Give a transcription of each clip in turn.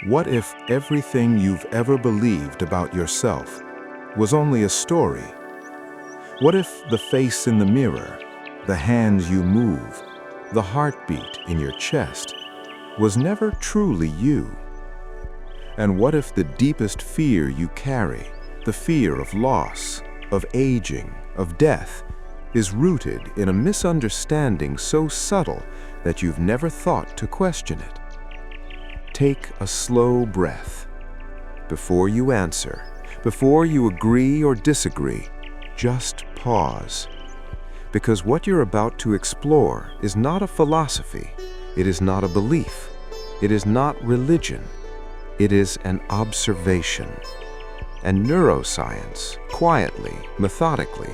What if everything you've ever believed about yourself was only a story? What if the face in the mirror, the hands you move, the heartbeat in your chest was never truly you? And what if the deepest fear you carry, the fear of loss, of aging, of death, is rooted in a misunderstanding so subtle that you've never thought to question it? Take a slow breath. Before you answer, before you agree or disagree, just pause. Because what you're about to explore is not a philosophy, it is not a belief, it is not religion, it is an observation. And neuroscience, quietly, methodically,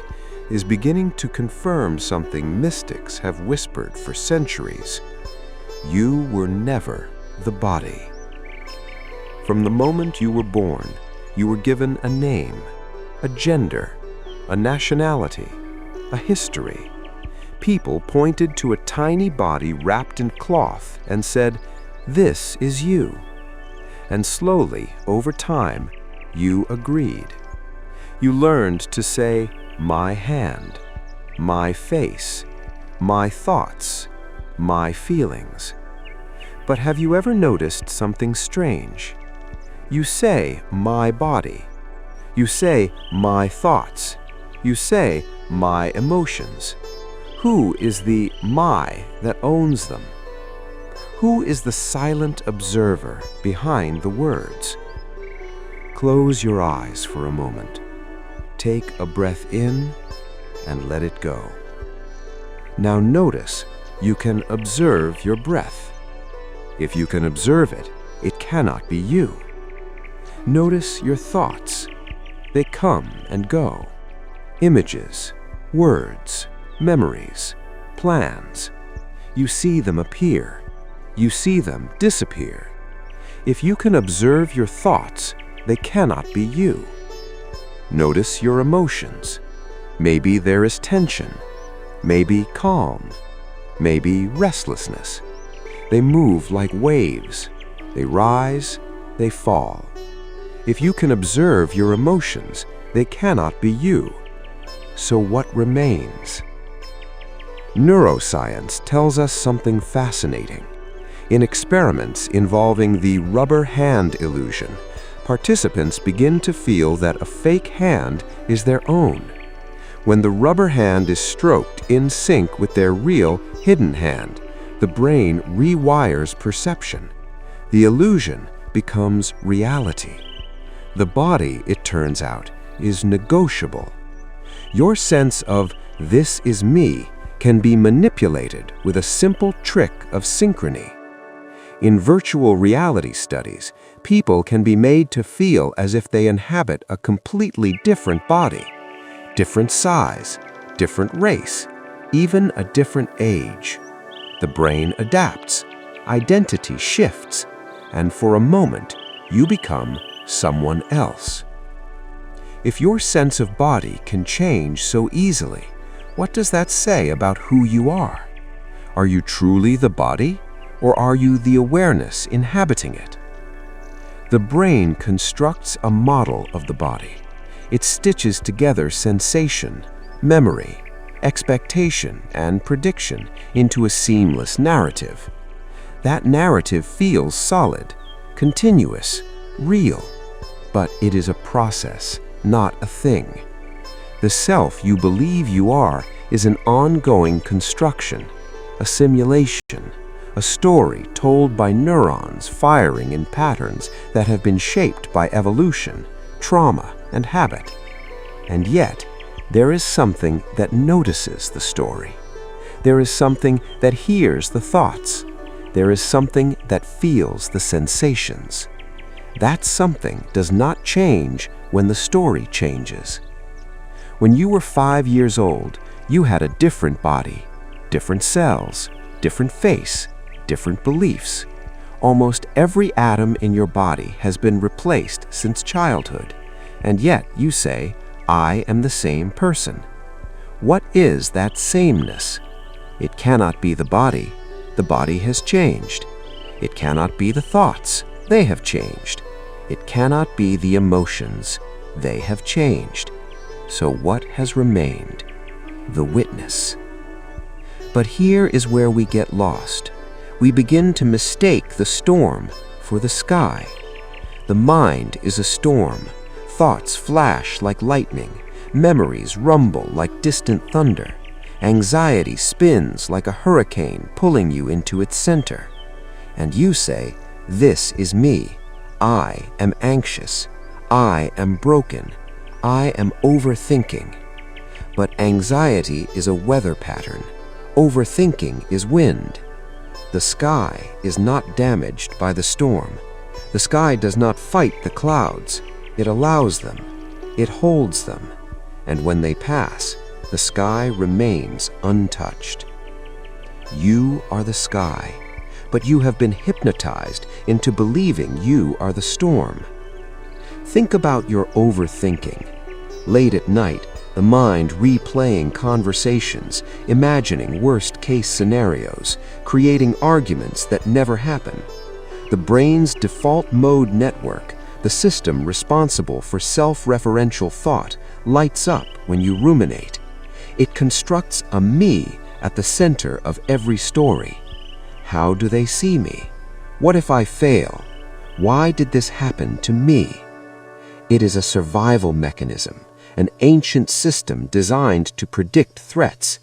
is beginning to confirm something mystics have whispered for centuries. You were never the body. From the moment you were born, you were given a name, a gender, a nationality, a history. People pointed to a tiny body wrapped in cloth and said, "This is you." And slowly, over time, you agreed. You learned to say, "My hand, my face, my thoughts, my feelings." But have you ever noticed something strange? You say, "My body." You say, "My thoughts." You say, "My emotions." Who is the "my" that owns them? Who is the silent observer behind the words? Close your eyes for a moment. Take a breath in and let it go. Now notice you can observe your breath. If you can observe it, it cannot be you. Notice your thoughts. They come and go. Images, words, memories, plans. You see them appear. You see them disappear. If you can observe your thoughts, they cannot be you. Notice your emotions. Maybe there is tension, maybe calm, maybe restlessness. They move like waves. They rise, they fall. If you can observe your emotions, they cannot be you. So what remains? Neuroscience tells us something fascinating. In experiments involving the rubber hand illusion, participants begin to feel that a fake hand is their own. When the rubber hand is stroked in sync with their real, hidden hand, the brain rewires perception. The illusion becomes reality. The body, it turns out, is negotiable. Your sense of "this is me" can be manipulated with a simple trick of synchrony. In virtual reality studies, people can be made to feel as if they inhabit a completely different body, different size, different race, even a different age. The brain adapts, identity shifts, and for a moment, you become someone else. If your sense of body can change so easily, what does that say about who you are? Are you truly the body, or are you the awareness inhabiting it? The brain constructs a model of the body. It stitches together sensation, memory, expectation, and prediction into a seamless narrative. That narrative feels solid, continuous, real, but it is a process, not a thing. The self you believe you are is an ongoing construction, a simulation, a story told by neurons firing in patterns that have been shaped by evolution, trauma, and habit. And yet, there is something that notices the story. There is something that hears the thoughts. There is something that feels the sensations. That something does not change when the story changes. When you were 5 years old, you had a different body, different cells, different face, different beliefs. Almost every atom in your body has been replaced since childhood, and yet you say, "I am the same person." What is that sameness? It cannot be the body. The body has changed. It cannot be the thoughts. They have changed. It cannot be the emotions. They have changed. So what has remained? The witness. But here is where we get lost. We begin to mistake the storm for the sky. The mind is a storm. Thoughts flash like lightning. Memories rumble like distant thunder. Anxiety spins like a hurricane pulling you into its center. And you say, "This is me. I am anxious. I am broken. I am overthinking." But anxiety is a weather pattern. Overthinking is wind. The sky is not damaged by the storm. The sky does not fight the clouds. It allows them. It holds them. And when they pass, the sky remains untouched. You are the sky, but you have been hypnotized into believing you are the storm. Think about your overthinking. Late at night, the mind replaying conversations, imagining worst-case scenarios, creating arguments that never happen. The brain's default mode network, the system responsible for self-referential thought, lights up when you ruminate. It constructs a me at the center of every story. How do they see me? What if I fail? Why did this happen to me? It is a survival mechanism, an ancient system designed to predict threats.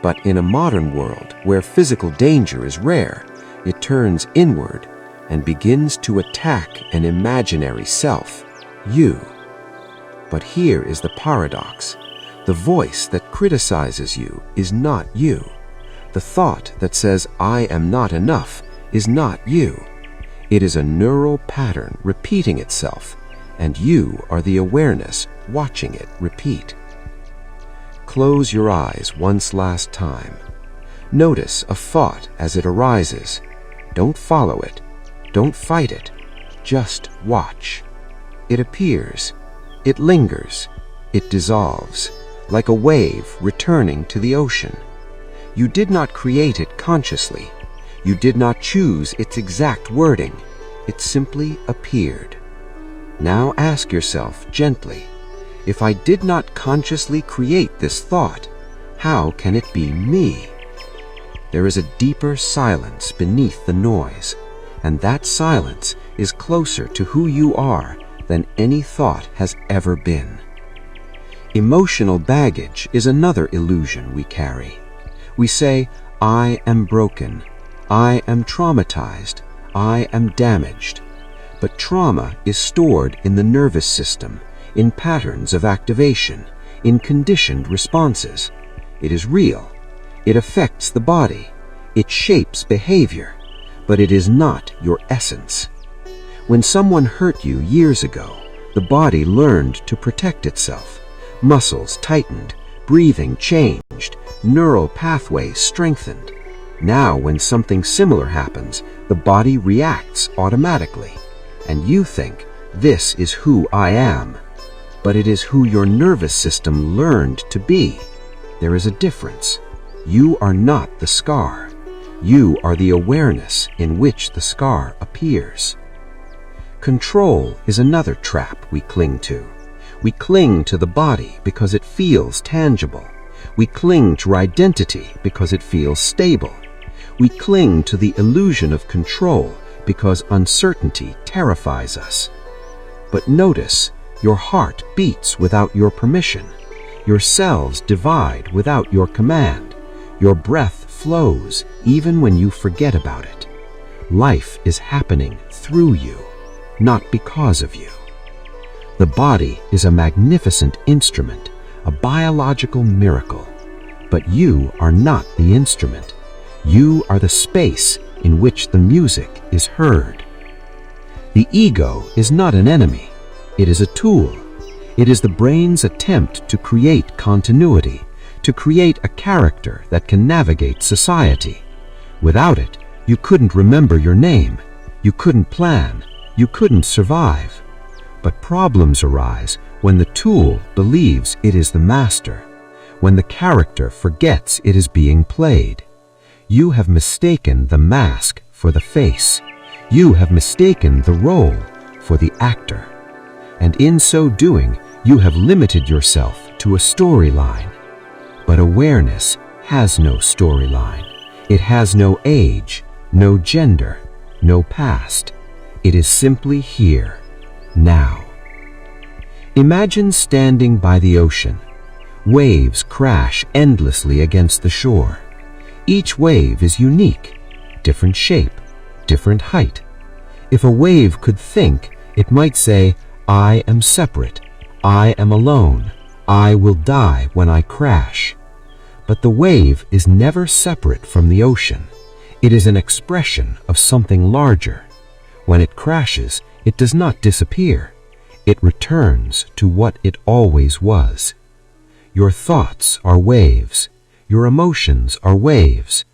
But in a modern world where physical danger is rare, it turns inward and begins to attack an imaginary self, you. But here is the paradox. The voice that criticizes you is not you. The thought that says, "I am not enough," is not you. It is a neural pattern repeating itself, and you are the awareness watching it repeat. Close your eyes once last time. Notice a thought as it arises. Don't follow it. Don't fight it. Just watch. It appears. It lingers. It dissolves, like a wave returning to the ocean. You did not create it consciously. You did not choose its exact wording. It simply appeared. Now ask yourself gently, if I did not consciously create this thought, how can it be me? There is a deeper silence beneath the noise, and that silence is closer to who you are than any thought has ever been. Emotional baggage is another illusion we carry. We say, "I am broken. I am traumatized. I am damaged." But trauma is stored in the nervous system, in patterns of activation, in conditioned responses. It is real. It affects the body. It shapes behavior. But it is not your essence. When someone hurt you years ago, the body learned to protect itself. Muscles tightened, breathing changed, neural pathways strengthened. Now, when something similar happens, the body reacts automatically. And you think, "This is who I am." But it is who your nervous system learned to be. There is a difference. You are not the scar. You are the awareness in which the scar appears. Control is another trap we cling to. We cling to the body because it feels tangible. We cling to identity because it feels stable. We cling to the illusion of control because uncertainty terrifies us. But notice, your heart beats without your permission. Your cells divide without your command. Your breath flows even when you forget about it. Life is happening through you, not because of you. The body is a magnificent instrument, a biological miracle. But you are not the instrument. You are the space in which the music is heard. The ego is not an enemy. It is a tool. It is the brain's attempt to create continuity, to create a character that can navigate society. Without it, you couldn't remember your name. You couldn't plan. You couldn't survive. But problems arise when the tool believes it is the master, when the character forgets it is being played. You have mistaken the mask for the face. You have mistaken the role for the actor, and in so doing, you have limited yourself to a storyline. But awareness has no storyline. It has no age, no gender, no past. It is simply here, now. Imagine standing by the ocean. Waves crash endlessly against the shore. Each wave is unique, different shape, different height. If a wave could think, it might say, "I am separate, I am alone, I will die when I crash." But the wave is never separate from the ocean. It is an expression of something larger. When it crashes, it does not disappear. It returns to what it always was. Your thoughts are waves. Your emotions are waves.